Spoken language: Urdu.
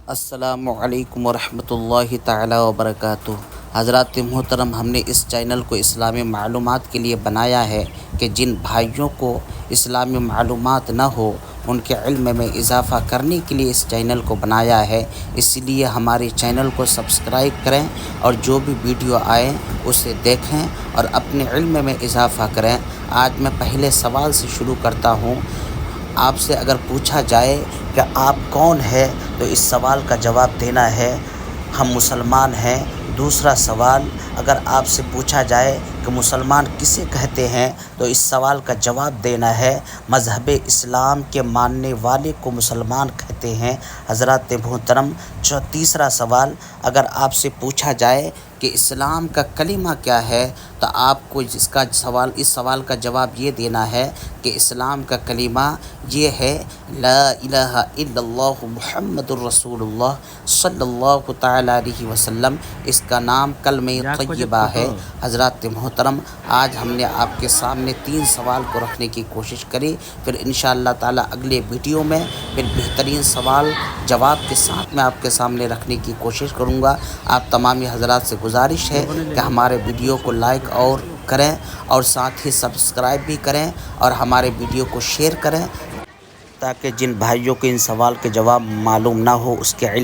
السلام علیکم ورحمۃ اللہ تعالی وبرکاتہ۔ حضرات محترم، ہم نے اس چینل کو اسلامی معلومات کے لیے بنایا ہے کہ جن بھائیوں کو اسلامی معلومات نہ ہو ان کے علم میں اضافہ کرنے کے لیے اس چینل کو بنایا ہے۔ اس لیے ہمارے چینل کو سبسکرائب کریں اور جو بھی ویڈیو آئے اسے دیکھیں اور اپنے علم میں اضافہ کریں۔ آج میں پہلے سوال سے شروع کرتا ہوں۔ آپ سے اگر پوچھا جائے کہ آپ کون ہیں تو اس سوال کا جواب دینا ہے ہم مسلمان ہیں۔ دوسرا سوال، اگر آپ سے پوچھا جائے کہ مسلمان کسے کہتے ہیں تو اس سوال کا جواب دینا ہے مذہب اسلام کے ماننے والے کو مسلمان کہتے ہیں۔ حضرات محترم، تیسرا سوال، اگر آپ سے پوچھا جائے کہ اسلام کا کلمہ کیا ہے تو آپ کو اس سوال کا جواب یہ دینا ہے کہ اسلام کا کلمہ یہ ہے لا الہ الا اللہ محمد الرسول اللہ صلی اللہ تعالی علیہ وسلم۔ اس کا نام کلمہ طیبہ ہے۔ حضرات محترم، آج ہم نے آپ کے سامنے 3 سوال کو رکھنے کی کوشش کری، پھر انشاءاللہ تعالی اگلے ویڈیو میں پھر بہترین سوال جواب کے ساتھ میں آپ کے سامنے رکھنے کی کوشش کروں گا۔ آپ تمامی حضرات سے گزارش ہے کہ ہمارے ویڈیو کو لائک اور کریں اور ساتھ ہی سبسکرائب بھی کریں اور ہمارے ویڈیو کو شیئر کریں تاکہ جن بھائیوں کو ان سوال کے جواب معلوم نہ ہو اس کے علم